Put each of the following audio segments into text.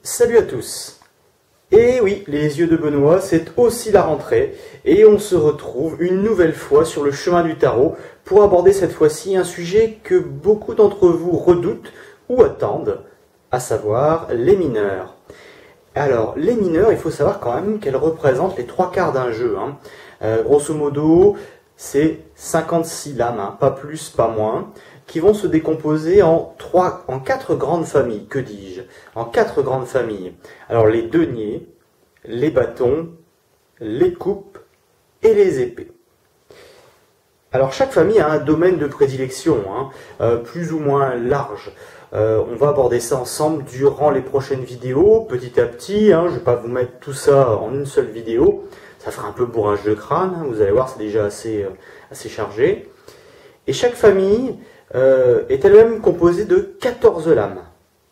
Salut à tous. Et oui, les yeux de Benoît, c'est aussi la rentrée et on se retrouve une nouvelle fois sur le chemin du tarot pour aborder cette fois-ci un sujet que beaucoup d'entre vous redoutent ou attendent, à savoir les mineurs. Alors, les mineurs, il faut savoir quand même qu'elles représentent les trois quarts d'un jeu. Grosso modo, c'est 56 lames, pas plus, pas moins, qui vont se décomposer en quatre grandes familles, que dis-je, en quatre grandes familles. Alors les deniers, les bâtons, les coupes et les épées. Alors chaque famille a un domaine de prédilection, plus ou moins large. On va aborder ça ensemble durant les prochaines vidéos, petit à petit. Je ne vais pas vous mettre tout ça en une seule vidéo. Ça fera un peu bourrage de crâne, vous allez voir, c'est déjà assez chargé. Et chaque famille est elle-même composée de 14 lames.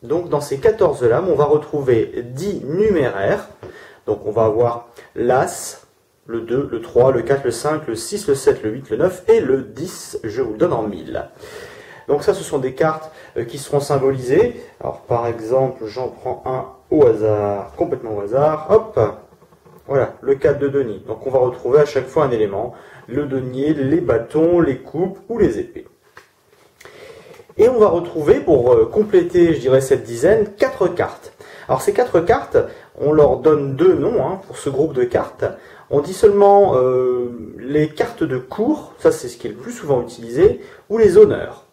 Donc dans ces 14 lames, on va retrouver 10 numéraires. Donc on va avoir l'As, le 2, le 3, le 4, le 5, le 6, le 7, le 8, le 9 et le 10. Je vous le donne en 1000. Donc ça, ce sont des cartes qui seront symbolisées. Alors par exemple, j'en prends un au hasard, complètement au hasard. Hop, voilà, le 4 de denier. Donc on va retrouver à chaque fois un élément. Le denier, les bâtons, les coupes ou les épées. Et on va retrouver, pour compléter, je dirais, cette dizaine, 4 cartes. Alors ces 4 cartes, on leur donne deux noms pour ce groupe de cartes. On dit seulement les cartes de cour, ça c'est ce qui est le plus souvent utilisé, ou les honneurs.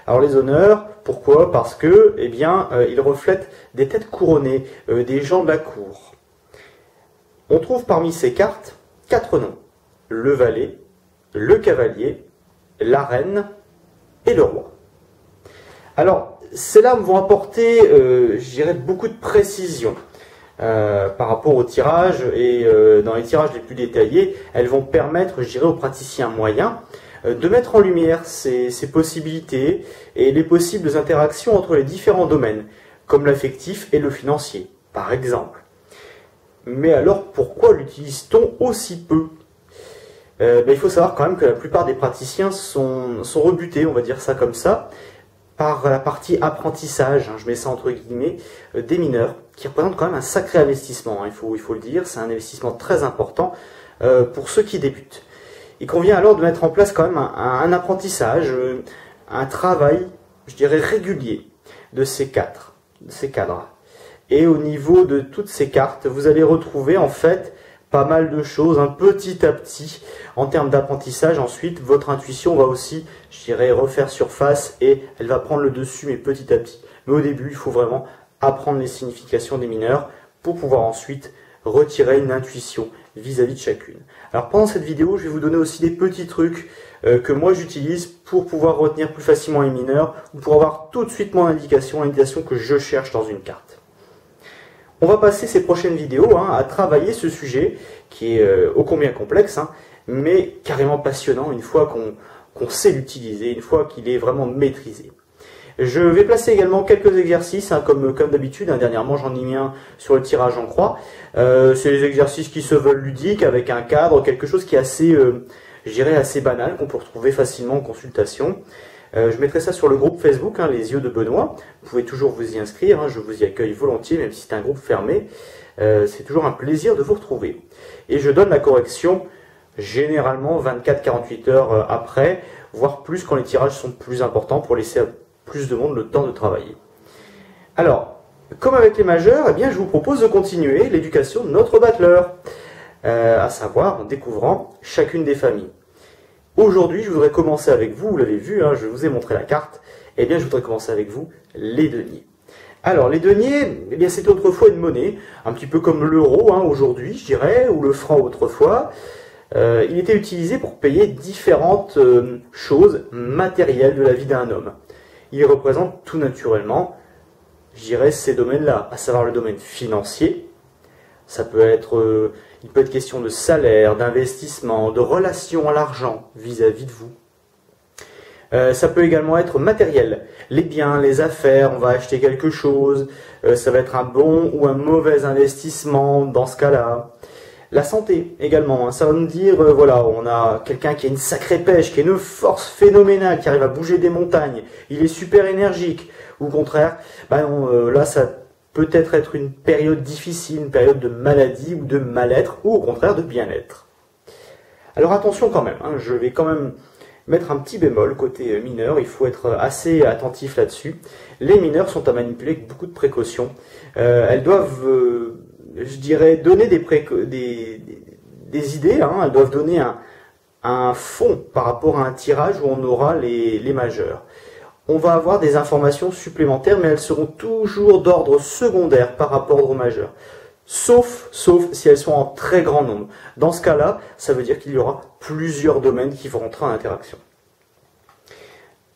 Alors les honneurs, pourquoi? Parce que, ils reflètent des têtes couronnées, des gens de la cour. On trouve parmi ces cartes 4 noms. Le valet, le cavalier, la reine et le roi. Alors, ces lames vont apporter, je dirais, beaucoup de précision par rapport au tirage, et dans les tirages les plus détaillés, elles vont permettre, je dirais, aux praticiens moyens de mettre en lumière ces possibilités et les possibles interactions entre les différents domaines, comme l'affectif et le financier, par exemple. Mais alors, pourquoi l'utilise-t-on aussi peu? Il faut savoir quand même que la plupart des praticiens sont rebutés, on va dire ça comme ça, par la partie apprentissage, je mets ça entre guillemets, des mineurs, qui représentent quand même un sacré investissement, il faut le dire, c'est un investissement très important pour ceux qui débutent. Il convient alors de mettre en place quand même un apprentissage, un travail, je dirais, régulier de ces cadres. Et au niveau de toutes ces cartes, vous allez retrouver en fait pas mal de choses, petit à petit, en termes d'apprentissage. Ensuite, votre intuition va aussi, je dirais, refaire surface et elle va prendre le dessus, mais petit à petit. Mais au début, il faut vraiment apprendre les significations des mineurs pour pouvoir ensuite retirer une intuition vis-à-vis de chacune. Alors pendant cette vidéo, je vais vous donner aussi des petits trucs que moi j'utilise pour pouvoir retenir plus facilement les mineurs ou pour avoir tout de suite mon indication, l'indication que je cherche dans une carte. On va passer ces prochaines vidéos à travailler ce sujet qui est ô combien complexe, mais carrément passionnant une fois qu'on sait l'utiliser, une fois qu'il est vraiment maîtrisé. Je vais placer également quelques exercices, comme d'habitude. Dernièrement, j'en ai mis un sur le tirage en croix. C'est des exercices qui se veulent ludiques, avec un cadre, quelque chose qui est assez, je dirais, assez banal, qu'on peut retrouver facilement en consultation. Je mettrai ça sur le groupe Facebook, les yeux de Benoît. Vous pouvez toujours vous y inscrire, je vous y accueille volontiers, même si c'est un groupe fermé. C'est toujours un plaisir de vous retrouver. Et je donne la correction généralement 24-48 heures après, voire plus quand les tirages sont plus importants pour laisser à plus de monde le temps de travailler. Alors, comme avec les majeurs, je vous propose de continuer l'éducation de notre battleur, à savoir en découvrant chacune des familles. Aujourd'hui, je voudrais commencer avec vous, vous l'avez vu, je vous ai montré la carte, je voudrais commencer avec vous, les deniers. Alors, les deniers, c'était autrefois une monnaie, un petit peu comme l'euro aujourd'hui, je dirais, ou le franc autrefois. Il était utilisé pour payer différentes choses matérielles de la vie d'un homme. Il représente tout naturellement, je dirais, ces domaines-là, à savoir le domaine financier. Ça peut être, il peut être question de salaire, d'investissement, de relation à l'argent vis-à-vis de vous. Ça peut également être matériel, les biens, les affaires, on va acheter quelque chose, ça va être un bon ou un mauvais investissement dans ce cas-là. La santé également, ça va nous dire, voilà, on a quelqu'un qui a une sacrée pêche, qui a une force phénoménale, qui arrive à bouger des montagnes, il est super énergique, ou au contraire, là ça peut-être être une période difficile, une période de maladie ou de mal-être, ou au contraire de bien-être. Alors attention quand même, hein, je vais quand même mettre un petit bémol côté mineur, il faut être assez attentif là-dessus. Les mineurs sont à manipuler avec beaucoup de précautions. Elles doivent, je dirais, donner des idées, hein, elles doivent donner un fond par rapport à un tirage où on aura les majeurs. On va avoir des informations supplémentaires, mais elles seront toujours d'ordre secondaire par rapport au majeur. Sauf si elles sont en très grand nombre. Dans ce cas-là, ça veut dire qu'il y aura plusieurs domaines qui vont rentrer en interaction.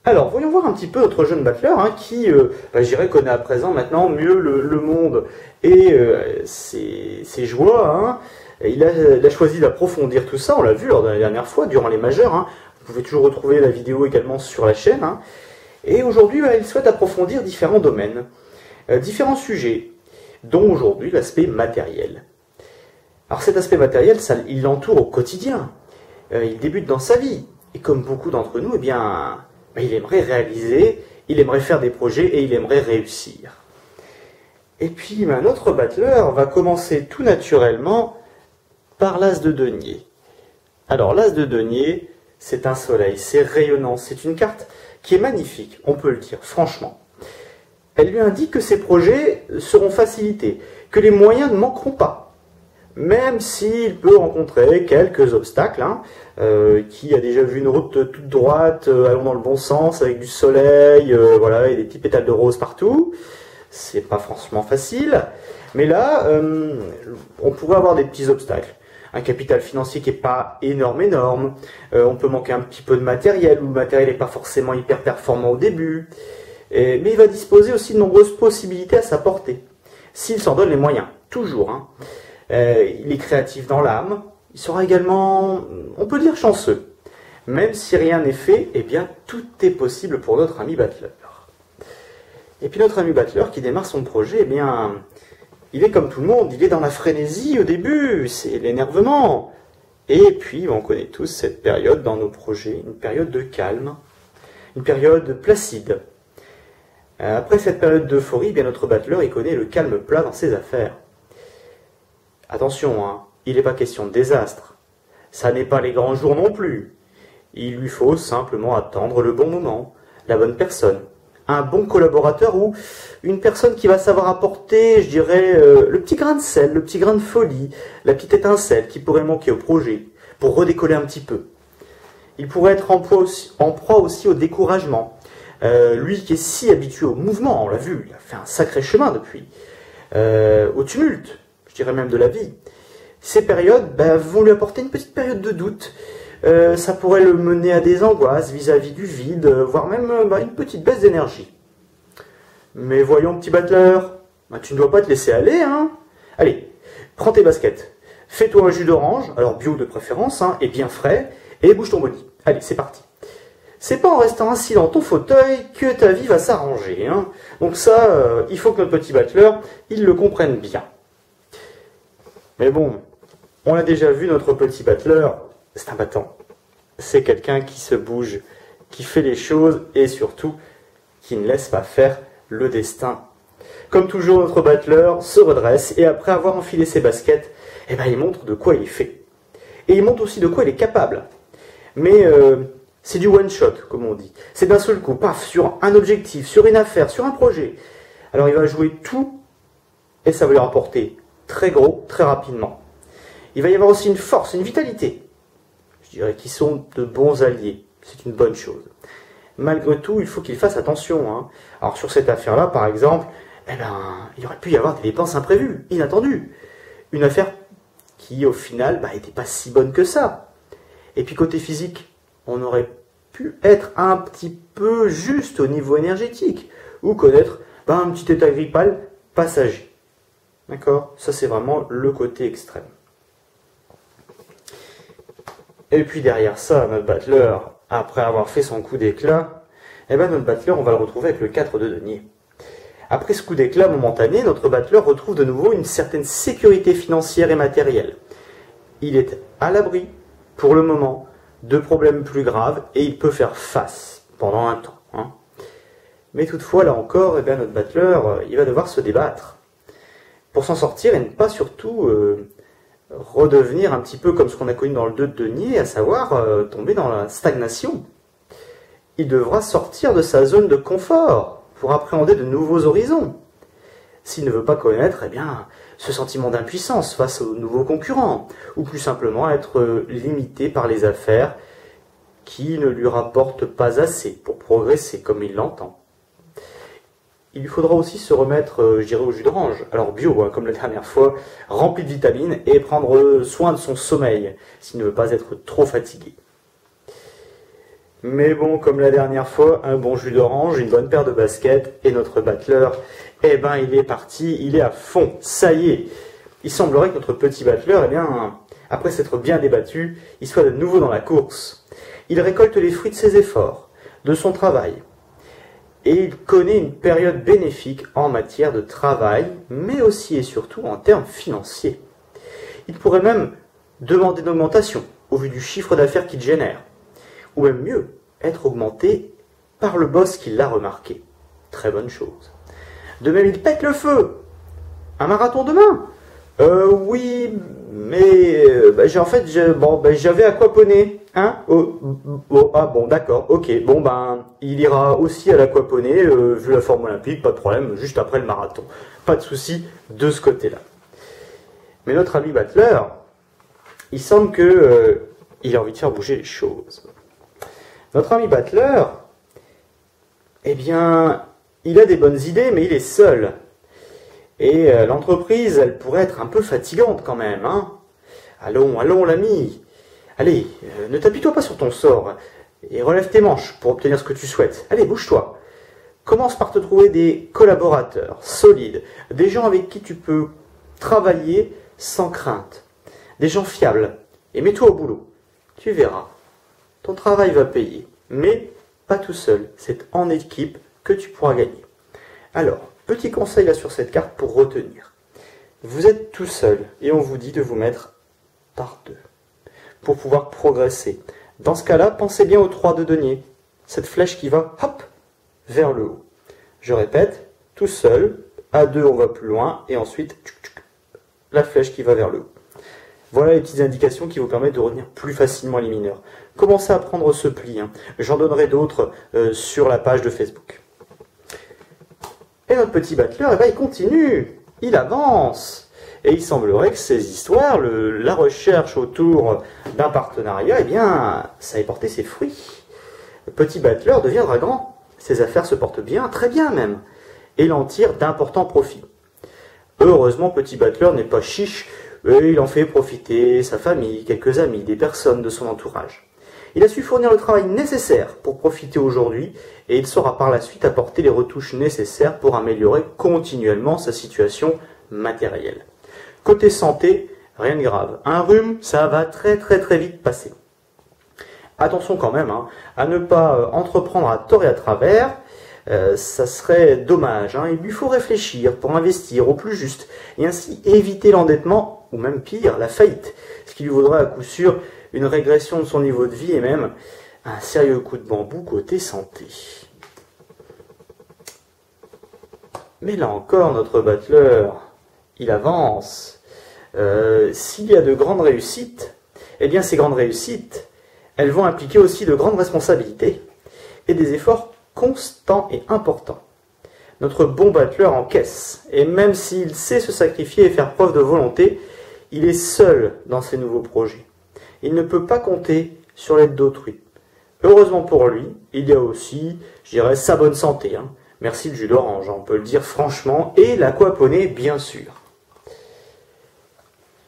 Alors, voyons voir un petit peu notre jeune battleur, hein, qui, je dirais, connaît à présent maintenant mieux le monde et ses joies. Hein. Il a choisi d'approfondir tout ça, on l'a vu lors de la dernière fois, durant les majeurs. Hein. Vous pouvez toujours retrouver la vidéo également sur la chaîne. Hein. Et aujourd'hui, il souhaite approfondir différents domaines, différents sujets, dont aujourd'hui l'aspect matériel. Alors cet aspect matériel, il l'entoure au quotidien. Il débute dans sa vie. Et comme beaucoup d'entre nous, eh bien, il aimerait réaliser, il aimerait faire des projets et il aimerait réussir. Et puis notre battleur va commencer tout naturellement par l'as de denier. Alors l'as de denier, c'est un soleil, c'est rayonnant, c'est une carte qui est magnifique, on peut le dire, franchement. Elle lui indique que ses projets seront facilités, que les moyens ne manqueront pas, même s'il peut rencontrer quelques obstacles, hein, qui a déjà vu une route toute droite, allant dans le bon sens, avec du soleil, voilà, et des petits pétales de rose partout. C'est pas franchement facile, mais là, on pourrait avoir des petits obstacles. Un capital financier qui n'est pas énorme, on peut manquer un petit peu de matériel, ou le matériel n'est pas forcément hyper performant au début, mais il va disposer aussi de nombreuses possibilités à sa portée, s'il s'en donne les moyens, toujours. Hein. Il est créatif dans l'âme, il sera également, on peut dire, chanceux. Même si rien n'est fait, eh bien tout est possible pour notre ami battleur. Et puis notre ami battleur qui démarre son projet, eh bien, il est comme tout le monde, il est dans la frénésie au début, c'est l'énervement. Et puis, on connaît tous cette période dans nos projets, une période de calme, une période placide. Après cette période d'euphorie, bien notre battleur, il connaît le calme plat dans ses affaires. Attention, hein, il n'est pas question de désastre. Ça n'est pas les grands jours non plus. Il lui faut simplement attendre le bon moment, la bonne personne. Un bon collaborateur ou une personne qui va savoir apporter, je dirais, le petit grain de sel, le petit grain de folie, la petite étincelle qui pourrait manquer au projet, pour redécoller un petit peu. Il pourrait être en proie aussi au découragement. Lui qui est si habitué au mouvement, on l'a vu, il a fait un sacré chemin depuis, au tumulte, je dirais même de la vie. Ces périodes vont lui apporter une petite période de doute. Ça pourrait le mener à des angoisses vis-à-vis du vide, voire même une petite baisse d'énergie. Mais voyons, petit battleur, tu ne dois pas te laisser aller, hein. Allez, prends tes baskets, fais-toi un jus d'orange, alors bio de préférence, hein, et bien frais, et bouge ton body. Allez, c'est parti. C'est pas en restant assis dans ton fauteuil que ta vie va s'arranger, hein. Donc ça, il faut que notre petit battleur, il le comprenne bien. Mais bon, on l'a déjà vu, notre petit battleur, c'est un battant. C'est quelqu'un qui se bouge, qui fait les choses et surtout qui ne laisse pas faire le destin. Comme toujours, notre battleur se redresse et après avoir enfilé ses baskets, il montre de quoi il est fait. Et il montre aussi de quoi il est capable. Mais c'est du one shot, comme on dit. C'est d'un seul coup, paf, sur un objectif, sur une affaire, sur un projet. Alors il va jouer tout et ça va lui rapporter très gros, très rapidement. Il va y avoir aussi une force, une vitalité. Je dirais qu'ils sont de bons alliés. C'est une bonne chose. Malgré tout, il faut qu'il fasse attention. Hein. Alors sur cette affaire-là, par exemple, il aurait pu y avoir des dépenses imprévues, inattendues. Une affaire qui, au final, n'était pas si bonne que ça. Et puis côté physique, on aurait pu être un petit peu juste au niveau énergétique. Ou connaître un petit état grippal passager. D'accord? Ça, c'est vraiment le côté extrême. Et puis derrière ça, notre battleur, après avoir fait son coup d'éclat, notre battleur, on va le retrouver avec le 4 de denier. Après ce coup d'éclat momentané, notre battleur retrouve de nouveau une certaine sécurité financière et matérielle. Il est à l'abri, pour le moment, de problèmes plus graves et il peut faire face pendant un temps. Hein. Mais toutefois, là encore, notre battleur, il va devoir se débattre. pour s'en sortir et ne pas surtout redevenir un petit peu comme ce qu'on a connu dans le 2 de denier, à savoir tomber dans la stagnation. Il devra sortir de sa zone de confort pour appréhender de nouveaux horizons. S'il ne veut pas connaître, eh bien, ce sentiment d'impuissance face aux nouveaux concurrents, ou plus simplement être limité par les affaires qui ne lui rapportent pas assez pour progresser comme il l'entend. Il lui faudra aussi se remettre, je dirais, au jus d'orange, alors bio, hein, comme la dernière fois, rempli de vitamines, et prendre soin de son sommeil, s'il ne veut pas être trop fatigué. Mais bon, comme la dernière fois, un bon jus d'orange, une bonne paire de baskets, et notre battleur, eh ben, il est parti, il est à fond, ça y est. Il semblerait que notre petit battleur, eh bien, après s'être bien débattu, il soit de nouveau dans la course. Il récolte les fruits de ses efforts, de son travail. Et il connaît une période bénéfique en matière de travail, mais aussi et surtout en termes financiers. Il pourrait même demander une augmentation au vu du chiffre d'affaires qu'il génère. Ou même mieux, être augmenté par le boss qui l'a remarqué. Très bonne chose. De même, il pète le feu. Un marathon demain? Oui, mais j'avais aquaponé. Hein? Ah bon, d'accord, ok. Bon, il ira aussi à l'aquaponé, vu la forme olympique, pas de problème, juste après le marathon. Pas de souci de ce côté-là. Mais notre ami Battler, il semble que il a envie de faire bouger les choses. Notre ami Battler, eh bien, il a des bonnes idées, mais il est seul. Et l'entreprise, elle pourrait être un peu fatigante quand même. Hein. Allons, l'ami. Allez, ne t'appuie-toi pas sur ton sort. Et relève tes manches pour obtenir ce que tu souhaites. Allez, bouge-toi. Commence par te trouver des collaborateurs solides, des gens avec qui tu peux travailler sans crainte, des gens fiables. Et mets-toi au boulot. Tu verras. Ton travail va payer. Mais pas tout seul. C'est en équipe que tu pourras gagner. Alors, petit conseil là sur cette carte pour retenir. Vous êtes tout seul et on vous dit de vous mettre par deux pour pouvoir progresser. Dans ce cas-là, pensez bien au 3 de denier. Cette flèche qui va, hop, vers le haut. Je répète, tout seul, à deux on va plus loin et ensuite, la flèche qui va vers le haut. Voilà les petites indications qui vous permettent de retenir plus facilement les mineurs. Commencez à prendre ce pli. Hein. J'en donnerai d'autres sur la page de Facebook. Et notre petit Battler, eh ben, il continue, il avance. Et il semblerait que ces histoires, la recherche autour d'un partenariat, eh bien, ça ait porté ses fruits. Le petit Battler deviendra grand. Ses affaires se portent bien, très bien même. Et il en tire d'importants profits. Heureusement, petit Battler n'est pas chiche, et il en fait profiter sa famille, quelques amis, des personnes de son entourage. Il a su fournir le travail nécessaire pour profiter aujourd'hui et il saura par la suite apporter les retouches nécessaires pour améliorer continuellement sa situation matérielle. Côté santé, rien de grave. Un rhume, ça va très vite passer. Attention quand même à ne pas entreprendre à tort et à travers, ça serait dommage. Il lui faut réfléchir pour investir au plus juste et ainsi éviter l'endettement ou même pire, la faillite, ce qui lui vaudra à coup sûr une régression de son niveau de vie et même un sérieux coup de bambou côté santé. Mais là encore, notre Battler, il avance. S'il y a de grandes réussites, eh bien ces grandes réussites, elles vont impliquer aussi de grandes responsabilités et des efforts constants et importants. Notre bon Battler encaisse, et même s'il sait se sacrifier et faire preuve de volonté, il est seul dans ses nouveaux projets. Il ne peut pas compter sur l'aide d'autrui. Heureusement pour lui, il y a aussi, je dirais, sa bonne santé. Merci le jus d'orange, on peut le dire franchement, et l'aquaponie, bien sûr.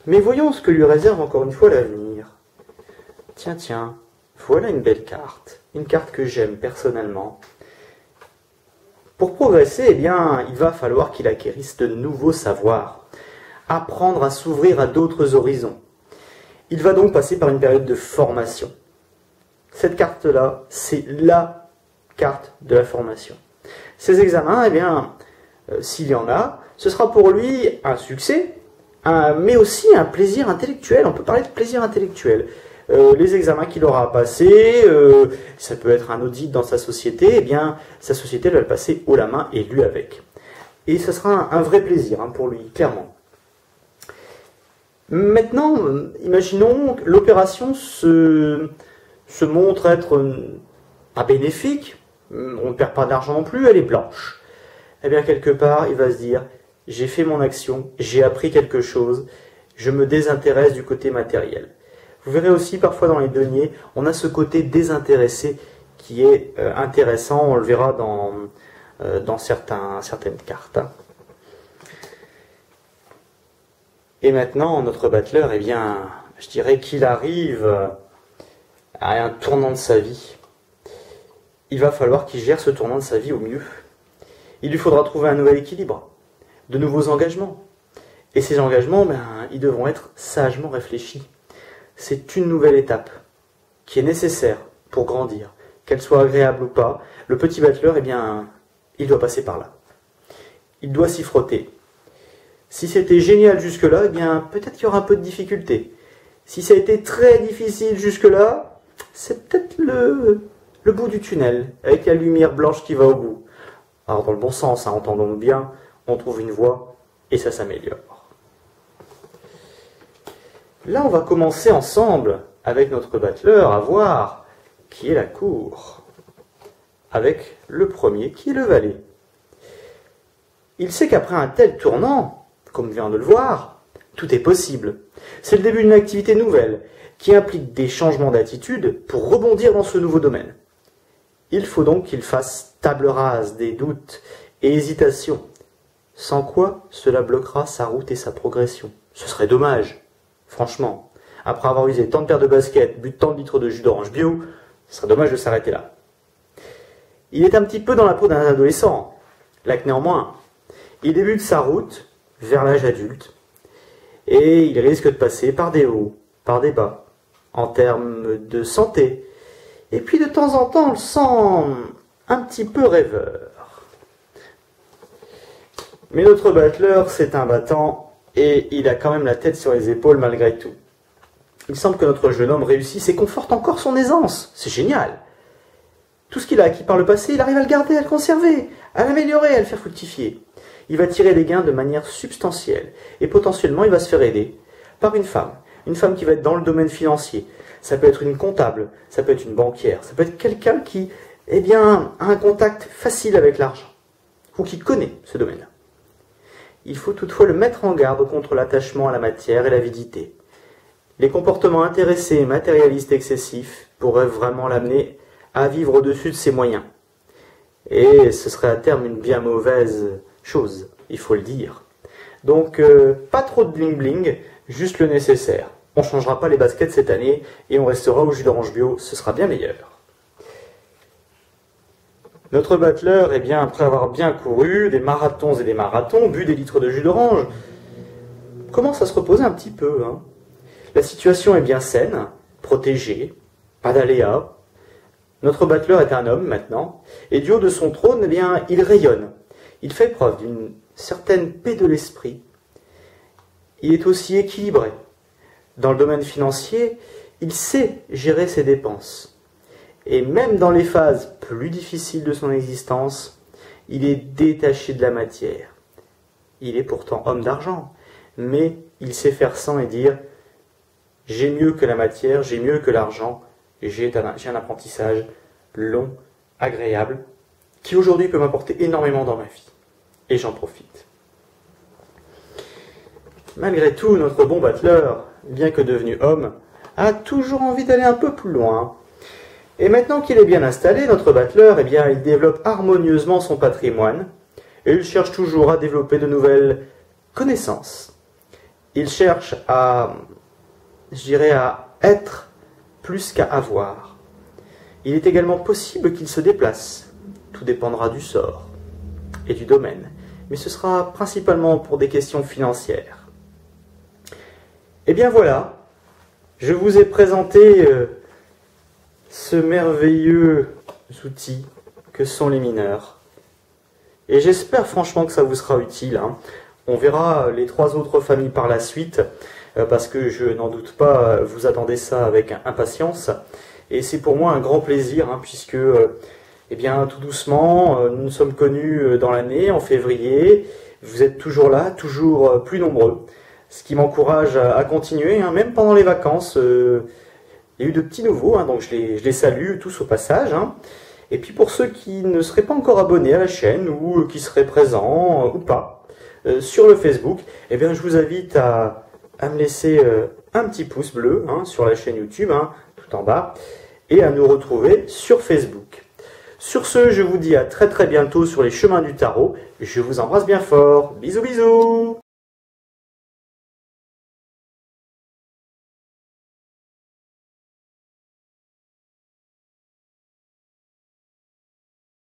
Mais voyons ce que lui réserve encore une fois l'avenir. Tiens, voilà une belle carte. Une carte que j'aime personnellement. Pour progresser, eh bien, il va falloir qu'il acquérisse de nouveaux savoirs. Apprendre à s'ouvrir à d'autres horizons. Il va donc passer par une période de formation. Cette carte-là, c'est la carte de la formation. Ces examens, eh bien, s'il y en a, ce sera pour lui un succès, mais aussi un plaisir intellectuel. On peut parler de plaisir intellectuel. Les examens qu'il aura à passer, ça peut être un audit dans sa société, eh bien, sa société va le passer haut la main et lui avec. Et ce sera un vrai plaisir pour lui, clairement. Maintenant, imaginons que l'opération se montre être pas bénéfique, on ne perd pas d'argent non plus, elle est blanche. Eh bien, quelque part, il va se dire, j'ai fait mon action, j'ai appris quelque chose, je me désintéresse du côté matériel. Vous verrez aussi, parfois dans les deniers, on a ce côté désintéressé qui est intéressant, on le verra dans certaines cartes. Et maintenant, notre battleur, eh bien, je dirais qu'il arrive à un tournant de sa vie. Il va falloir qu'il gère ce tournant de sa vie au mieux. Il lui faudra trouver un nouvel équilibre, de nouveaux engagements. Et ces engagements, ils devront être sagement réfléchis. C'est une nouvelle étape qui est nécessaire pour grandir. Qu'elle soit agréable ou pas, le petit battleur, eh bien, il doit passer par là. Il doit s'y frotter. Si c'était génial jusque-là, eh bien, peut-être qu'il y aura un peu de difficulté. Si ça a été très difficile jusque-là, c'est peut-être le bout du tunnel, avec la lumière blanche qui va au bout. Alors, dans le bon sens, entendons-nous bien, on trouve une voie et ça s'améliore. Là, on va commencer ensemble, avec notre battleur, à voir qui est la cour. Avec le premier, qui est le valet. Il sait qu'après un tel tournant, comme on vient de le voir, tout est possible. C'est le début d'une activité nouvelle, qui implique des changements d'attitude pour rebondir dans ce nouveau domaine. Il faut donc qu'il fasse table rase des doutes et hésitations, sans quoi cela bloquera sa route et sa progression. Ce serait dommage, franchement. Après avoir usé tant de paires de baskets, bu tant de litres de jus d'orange bio, ce serait dommage de s'arrêter là. Il est un petit peu dans la peau d'un adolescent, là que néanmoins, il débute sa route vers l'âge adulte, et il risque de passer par des hauts, par des bas, en termes de santé, et puis de temps en temps on le sent un petit peu rêveur. Mais notre battleur, c'est un battant, et il a quand même la tête sur les épaules malgré tout. Il semble que notre jeune homme réussisse et conforte encore son aisance. C'est génial. Tout ce qu'il a acquis par le passé, il arrive à le garder, à le conserver, à l'améliorer, à le faire fructifier. Il va tirer des gains de manière substantielle, et potentiellement il va se faire aider par une femme qui va être dans le domaine financier. Ça peut être une comptable, ça peut être une banquière, ça peut être quelqu'un qui, eh bien, a un contact facile avec l'argent, ou qui connaît ce domaine-là. Il faut toutefois le mettre en garde contre l'attachement à la matière et l'avidité. Les comportements intéressés et matérialistes excessifs pourraient vraiment l'amener à vivre au-dessus de ses moyens. Et ce serait à terme une bien mauvaise chose, il faut le dire. Donc, pas trop de bling-bling, juste le nécessaire. On ne changera pas les baskets cette année et on restera au jus d'orange bio, ce sera bien meilleur. Notre battleur, eh bien, après avoir bien couru, des marathons et des marathons, bu des litres de jus d'orange, commence à se reposer un petit peu. La situation est bien saine, protégée, pas d'aléas. Notre battleur est un homme maintenant, et du haut de son trône, eh bien, il rayonne. Il fait preuve d'une certaine paix de l'esprit. Il est aussi équilibré. Dans le domaine financier, il sait gérer ses dépenses. Et même dans les phases plus difficiles de son existence, il est détaché de la matière. Il est pourtant homme d'argent, mais il sait faire sans et dire « j'ai mieux que la matière, j'ai mieux que l'argent, j'ai un apprentissage long, agréable, qui aujourd'hui peut m'apporter énormément dans ma vie. » Et j'en profite. Malgré tout, notre bon battleur, bien que devenu homme, a toujours envie d'aller un peu plus loin. Et maintenant qu'il est bien installé, notre battleur, eh bien, il développe harmonieusement son patrimoine, et il cherche toujours à développer de nouvelles connaissances. Il cherche à, je dirais, à être plus qu'à avoir. Il est également possible qu'il se déplace. Tout dépendra du sort et du domaine, mais ce sera principalement pour des questions financières. Et bien voilà, je vous ai présenté ce merveilleux outil que sont les mineurs. Et j'espère franchement que ça vous sera utile. On verra les 3 autres familles par la suite, parce que je n'en doute pas, vous attendez ça avec impatience. Et c'est pour moi un grand plaisir, puisque, eh bien, tout doucement, nous nous sommes connus dans l'année, en février. Vous êtes toujours là, toujours plus nombreux. ce qui m'encourage à continuer, hein, même pendant les vacances. Il y a eu de petits nouveaux, hein, donc je les salue tous au passage. Hein. Et puis pour ceux qui ne seraient pas encore abonnés à la chaîne ou qui seraient présents ou pas sur le Facebook, eh bien je vous invite à me laisser un petit pouce bleu hein, sur la chaîne YouTube, hein, tout en bas, et à nous retrouver sur Facebook. Sur ce, je vous dis à très bientôt sur les chemins du tarot. Je vous embrasse bien fort. Bisous bisous.